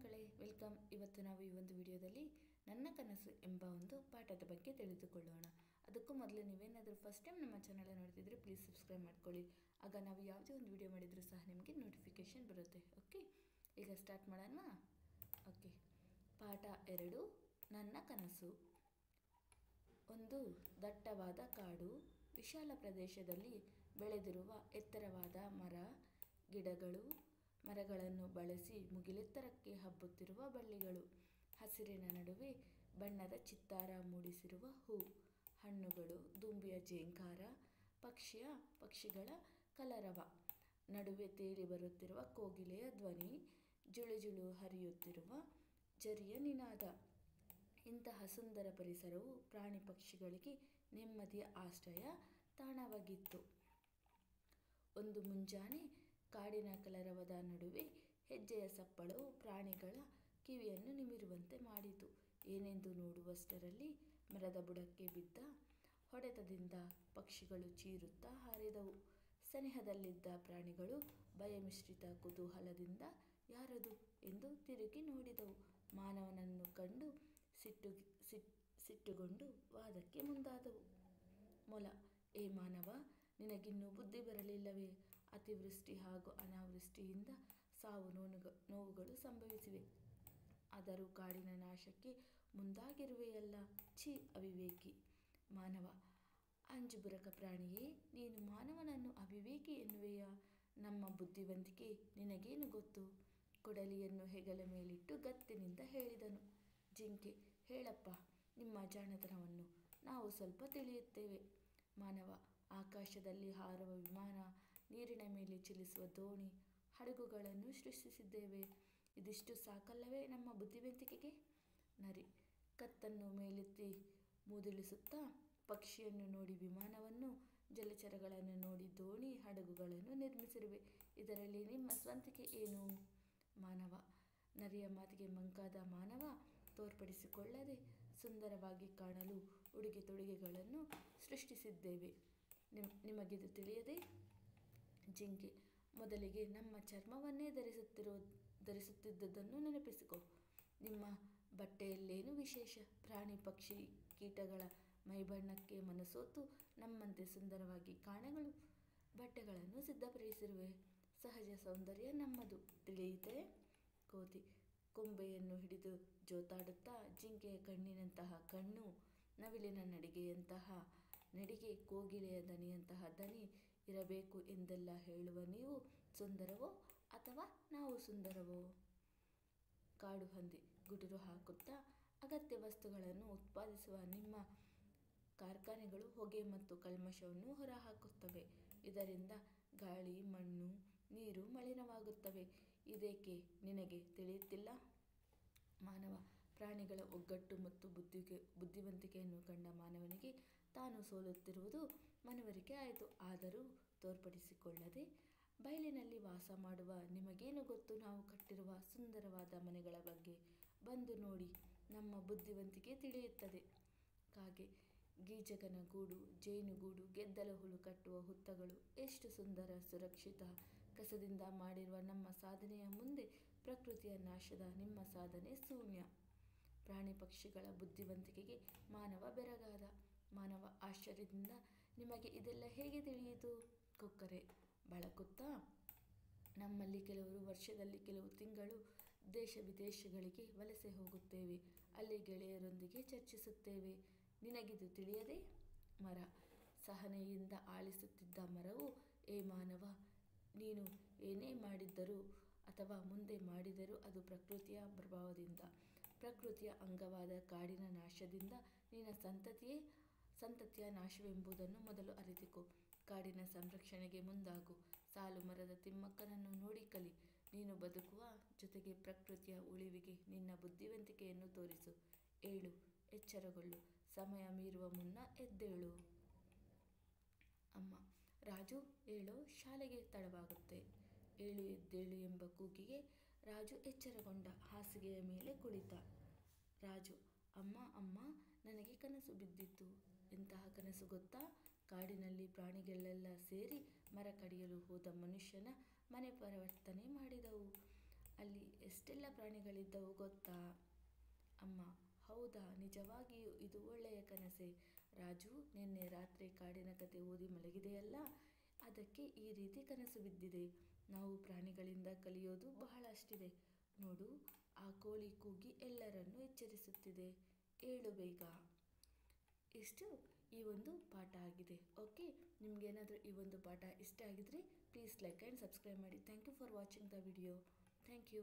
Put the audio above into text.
ಮಕ್ಕಳೇ, ವೆಲ್ಕಮ್. ಇವತ್ತು ನಾವು ಈ ಒಂದು ವಿಡಿಯೋದಲ್ಲಿ ನನ್ನ ಕನಸು ಎಂಬ ಒಂದು ಪಾಠದ ಬಗ್ಗೆ ತಿಳಿದುಕೊಳ್ಳೋಣ. ಅದಕ್ಕೂ ಮೊದಲು ನೀವೇನಾದರೂ ಫಸ್ಟ್ ಟೈಮ್ ನಮ್ಮ ಚಾನಲ್ ನೋಡ್ತಿದ್ರೆ ಪ್ಲೀಸ್ ಸಬ್ಸ್ಕ್ರೈಬ್ ಮಾಡ್ಕೊಳ್ಳಿ. ಆಗ ನಾವು ಯಾವುದೇ ಒಂದು ವಿಡಿಯೋ ಮಾಡಿದರೂ ಸಹ ನಿಮಗೆ ನೋಟಿಫಿಕೇಷನ್ ಬರುತ್ತೆ. ಓಕೆ, ಈಗ ಸ್ಟಾರ್ಟ್ ಮಾಡೋಣ. ಓಕೆ, ಪಾಠ 2, ನನ್ನ ಕನಸು. ಒಂದು ದಟ್ಟವಾದ ಕಾಡು, ವಿಶಾಲ ಪ್ರದೇಶದಲ್ಲಿ ಬೆಳೆದಿರುವ ಎತ್ತರವಾದ ಮರ ಗಿಡಗಳು, ಮರಗಳನ್ನು ಬಳಸಿ ಮುಗಿಲೆತ್ತರಕ್ಕೆ ಹಬ್ಬುತ್ತಿರುವ ಬಳ್ಳಿಗಳು, ಹಸಿರಿನ ನಡುವೆ ಬಣ್ಣದ ಚಿತ್ತಾರ ಮೂಡಿಸಿರುವ ಹೂ, ಹಣ್ಣುಗಳು, ದುಂಬಿಯ ಝೇಂಕಾರ, ಪಕ್ಷಿಗಳ ಕಲರವ, ನಡುವೆ ತೇಲಿ ಬರುತ್ತಿರುವ ಕೋಗಿಲೆಯ ಧ್ವನಿ, ಜುಳುಜುಳು ಹರಿಯುತ್ತಿರುವ ಝರಿಯ ನಿನಾದ. ಇಂತಹ ಸುಂದರ ಪರಿಸರವು ಪ್ರಾಣಿ ಪಕ್ಷಿಗಳಿಗೆ ನೆಮ್ಮದಿಯ ಆಶ್ರಯ ತಾಣವಾಗಿತ್ತು. ಒಂದು ಮುಂಜಾನೆ ಕಾಡಿನ ಕಲರವದ ನಡುವೆ ಹೆಜ್ಜೆಯ ಸಪ್ಪಳವು ಪ್ರಾಣಿಗಳ ಕಿವಿಯನ್ನು ನಿಮಿರುವಂತೆ ಮಾಡಿತು. ಏನೆಂದು ನೋಡುವಷ್ಟರಲ್ಲಿ ಮರದ ಬುಡಕ್ಕೆ ಬಿದ್ದ ಹೊಡೆತದಿಂದ ಪಕ್ಷಿಗಳು ಚೀರುತ್ತಾ ಹಾರಿದವು. ಸನಿಹದಲ್ಲಿದ್ದ ಪ್ರಾಣಿಗಳು ಭಯಮಿಶ್ರಿತ ಕುತೂಹಲದಿಂದ ಯಾರದು ಎಂದು ತಿರುಗಿ ನೋಡಿದವು. ಮಾನವನನ್ನು ಕಂಡು ಸಿಟ್ಟುಗೊಂಡು ವಾದಕ್ಕೆ ಮುಂದಾದವು. ಮೊಲ: ಏ ಮಾನವ, ನಿನಗಿನ್ನೂ ಬುದ್ಧಿ ಬರಲಿಲ್ಲವೇ? ಅತಿವೃಷ್ಟಿ ಹಾಗೂ ಅನಾವೃಷ್ಟಿಯಿಂದ ಸಾವು ನೋವುಗಳು ಸಂಭವಿಸಿವೆ. ಆದರೂ ಕಾಡಿನ ನಾಶಕ್ಕೆ ಮುಂದಾಗಿರುವೆಯಲ್ಲ, ಛೀ ಅವಿವೇಕಿ! ಮಾನವ: ಅಂಜುಬುರಕ ಪ್ರಾಣಿಯೇ, ನೀನು ಮಾನವನನ್ನು ಅವಿವೇಕಿ ಎನ್ನುವೆಯಾ? ನಮ್ಮ ಬುದ್ಧಿವಂತಿಕೆ ನಿನಗೇನು ಗೊತ್ತು? ಕೊಡಲಿಯನ್ನು ಹೆಗಲ ಮೇಲಿಟ್ಟು ಗತ್ತಿನಿಂದ ಹೇಳಿದನು. ಜಿಂಕೆ: ಹೇಳಪ್ಪ ನಿಮ್ಮ ಜಾಣತನವನ್ನು, ನಾವು ಸ್ವಲ್ಪ ತಿಳಿಯುತ್ತೇವೆ. ಮಾನವ: ಆಕಾಶದಲ್ಲಿ ಹಾರುವ ವಿಮಾನ, ನೀರಿನ ಮೇಲೆ ಚಲಿಸುವ ದೋಣಿ, ಹಡಗುಗಳನ್ನು ಸೃಷ್ಟಿಸಿದ್ದೇವೆ. ಇದಿಷ್ಟು ಸಾಕಲ್ಲವೇ ನಮ್ಮ ಬುದ್ಧಿವಂತಿಕೆಗೆ? ನರಿ: ಕತ್ತನ್ನು ಮೇಲೆತ್ತಿ ಮೂದಲಿಸುತ್ತಾ ಪಕ್ಷಿಯನ್ನು ನೋಡಿ ವಿಮಾನವನ್ನು, ಜಲಚರಗಳನ್ನು ನೋಡಿ ದೋಣಿ, ಹಡಗುಗಳನ್ನು ನಿರ್ಮಿಸಿರುವೆ. ಇದರಲ್ಲಿ ನಿಮ್ಮ ಸ್ವಂತಿಕೆ ಏನು? ಮಾನವ: ನರಿಯ ಮಾತಿಗೆ ಮಂಕಾದ ಮಾನವ ತೋರ್ಪಡಿಸಿಕೊಳ್ಳದೆ ಸುಂದರವಾಗಿ ಕಾಣಲು ಉಡುಗೆ ತೊಡುಗೆಗಳನ್ನು ಸೃಷ್ಟಿಸಿದ್ದೇವೆ. ನಿಮಗಿದು ತಿಳಿಯದೆ? ಜಿಂಕೆ: ಮೊದಲಿಗೆ ನಮ್ಮ ಚರ್ಮವನ್ನೇ ಧರಿಸುತ್ತಿದ್ದುದನ್ನು ನೆನಪಿಸಿಕೊ. ನಿಮ್ಮ ಬಟ್ಟೆಯಲ್ಲೇನು ವಿಶೇಷ? ಪ್ರಾಣಿ ಪಕ್ಷಿ ಕೀಟಗಳ ಮೈಬಣ್ಣಕ್ಕೆ ಮನಸೋತು ನಮ್ಮಂತೆ ಸುಂದರವಾಗಿ ಕಾಣಲು ಬಟ್ಟೆಗಳನ್ನು ಸಿದ್ಧಪಡಿಸಿರುವೆ. ಸಹಜ ಸೌಂದರ್ಯ ನಮ್ಮದು, ತಿಳಿಯಿತೆ? ಕೋತಿ: ಕೊಂಬೆಯನ್ನು ಹಿಡಿದು ಜೋತಾಡುತ್ತಾ ಜಿಂಕೆಯ ಕಣ್ಣಿನಂತಹ ಕಣ್ಣು, ನವಿಲಿನ ನಡಿಗೆಯಂತಹ ನಡಿಗೆ, ಕೋಗಿಲೆಯ ದನಿಯಂತಹ ದನಿ ಇರಬೇಕು ಎಂದೆಲ್ಲ ಹೇಳುವ ನೀವು ಸುಂದರವೋ ಅಥವಾ ನಾವು ಸುಂದರವೋ? ಕಾಡು ಹಂದಿ: ಗುಟುರು ಹಾಕುತ್ತಾ ಅಗತ್ಯ ವಸ್ತುಗಳನ್ನು ಉತ್ಪಾದಿಸುವ ನಿಮ್ಮ ಕಾರ್ಖಾನೆಗಳು ಹೊಗೆ ಮತ್ತು ಕಲ್ಮಶವನ್ನು ಹೊರಹಾಕುತ್ತವೆ. ಇದರಿಂದ ಗಾಳಿ, ಮಣ್ಣು, ನೀರು ಮಲಿನವಾಗುತ್ತವೆ. ಇದೇಕೆ ನಿನಗೆ ತಿಳಿಯುತ್ತಿಲ್ಲ? ಮಾನವ: ಪ್ರಾಣಿಗಳ ಒಗ್ಗಟ್ಟು ಮತ್ತು ಬುದ್ಧಿವಂತಿಕೆಯನ್ನು ಕಂಡ ಮಾನವನಿಗೆ ತಾನು ಸೋಲುತ್ತಿರುವುದು ಮನವರಿಕೆ ಆಯಿತು. ಆದರೂ ತೋರ್ಪಡಿಸಿಕೊಳ್ಳದೆ ಬಯಲಿನಲ್ಲಿ ವಾಸ ಮಾಡುವ ನಿಮಗೇನು ಗೊತ್ತು ನಾವು ಕಟ್ಟಿರುವ ಸುಂದರವಾದ ಮನೆಗಳ ಬಗ್ಗೆ? ಬಂದು ನೋಡಿ, ನಮ್ಮ ಬುದ್ಧಿವಂತಿಕೆ ತಿಳಿಯುತ್ತದೆ. ಕಾಗೆ: ಗೀಜಗನ ಗೂಡು, ಜೇನುಗೂಡು, ಗೆದ್ದಲ ಹುಳು ಕಟ್ಟುವ ಹುತ್ತಗಳು ಎಷ್ಟು ಸುಂದರ, ಸುರಕ್ಷಿತ. ಕಸದಿಂದ ಮಾಡಿರುವ ನಮ್ಮ ಸಾಧನೆಯ ಮುಂದೆ ಪ್ರಕೃತಿಯ ನಾಶದ ನಿಮ್ಮ ಸಾಧನೆ ಶೂನ್ಯ. ಪ್ರಾಣಿ ಪಕ್ಷಿಗಳ ಬುದ್ಧಿವಂತಿಕೆಗೆ ಮಾನವ ಬೆರಗಾದ. ಮಾನವ ಆಶ್ಚರ್ಯದಿಂದ: ನಿಮಗೆ ಇದೆಲ್ಲ ಹೇಗೆ ತಿಳಿಯಿತು? ಕೊಕ್ಕರೆ: ಬಳಕುತ್ತಾ ನಮ್ಮಲ್ಲಿ ಕೆಲವರು ವರ್ಷದಲ್ಲಿ ಕೆಲವು ತಿಂಗಳು ದೇಶ ವಿದೇಶಗಳಿಗೆ ವಲಸೆ ಹೋಗುತ್ತೇವೆ. ಅಲ್ಲಿ ಗೆಳೆಯರೊಂದಿಗೆ ಚರ್ಚಿಸುತ್ತೇವೆ. ನಿನಗಿದು ತಿಳಿಯದೆ? ಮರ: ಸಹನೆಯಿಂದ ಆಲಿಸುತ್ತಿದ್ದ ಮರವು: ಏ ಮಾನವ, ನೀನು ಏನೇ ಮಾಡಿದ್ದರೂ ಅಥವಾ ಮುಂದೆ ಮಾಡಿದರೂ ಅದು ಪ್ರಕೃತಿಯ ಪ್ರಭಾವದಿಂದ, ಪ್ರಕೃತಿಯ ಅಂಗವಾದ ಕಾಡಿನ ನಾಶದಿಂದ ನಿನ್ನ ಸಂತತಿಯ ನಾಶವೆಂಬುದನ್ನು ಮೊದಲು ಅರಿತುಕೋ. ಕಾಡಿನ ಸಂರಕ್ಷಣೆಗೆ ಮುಂದಾಗು. ಸಾಲು ಮರದ ತಿಮ್ಮಕ್ಕನನ್ನು ನೋಡಿ ಕಲಿ. ನೀನು ಬದುಕುವ ಜೊತೆಗೆ ಪ್ರಕೃತಿಯ ಉಳಿವಿಗೆ ನಿನ್ನ ಬುದ್ಧಿವಂತಿಕೆಯನ್ನು ತೋರಿಸು. ಏಳು, ಎಚ್ಚರಗೊಳ್ಳು, ಸಮಯ ಮೀರುವ ಮುನ್ನ ಎದ್ದೇಳು. ಅಮ್ಮ: ರಾಜು, ಏಳೋ, ಶಾಲೆಗೆ ತಡವಾಗುತ್ತೆ. ಏಳು ಎದ್ದೇಳು ಎಂಬ ಕೂಗಿಗೆ ರಾಜು ಎಚ್ಚರಗೊಂಡ. ಹಾಸಿಗೆಯ ಮೇಲೆ ಕುಳಿತ. ರಾಜು: ಅಮ್ಮ ಅಮ್ಮ, ನನಗೆ ಕನಸು ಬಿದ್ದಿತ್ತು. ಎಂತಹ ಕನಸು ಗೊತ್ತಾ? ಕಾಡಿನಲ್ಲಿ ಪ್ರಾಣಿಗಳೆಲ್ಲ ಸೇರಿ ಮರ ಕಡಿಯಲು ಹೋದ ಮನುಷ್ಯನ ಮನೆ ಪರಿವರ್ತನೆ ಮಾಡಿದವು. ಅಲ್ಲಿ ಎಷ್ಟೆಲ್ಲ ಪ್ರಾಣಿಗಳಿದ್ದವು ಗೊತ್ತಾ? ಅಮ್ಮ: ಹೌದಾ, ನಿಜವಾಗಿಯೂ ಇದು ಒಳ್ಳೆಯ ಕನಸೆ. ರಾಜು ನಿನ್ನೆ ರಾತ್ರಿ ಕಾಡಿನ ಕತೆ ಓದಿ ಮಲಗಿದೆಯಲ್ಲ, ಅದಕ್ಕೆ ಈ ರೀತಿ ಕನಸು ಬಿದ್ದಿದೆ. ನಾವು ಪ್ರಾಣಿಗಳಿಂದ ಕಲಿಯೋದು ಬಹಳಷ್ಟಿದೆ. ನೋಡು, ಆ ಕೋಳಿ ಕೂಗಿ ಎಲ್ಲರನ್ನೂ ಎಚ್ಚರಿಸುತ್ತಿದೆ. ಏಳು ಬೇಗ. ಇಷ್ಟು ಈ ಒಂದು ಪಾಠ ಆಗಿದೆ. ಓಕೆ, ನಿಮಗೇನಾದರೂ ಈ ಒಂದು ಪಾಠ ಇಷ್ಟ ಆಗಿದ್ರೆ ಪ್ಲೀಸ್ ಲೈಕ್ ಆ್ಯಂಡ್ ಸಬ್ಸ್ಕ್ರೈಬ್ ಮಾಡಿ. Thank you for watching the video. Thank you.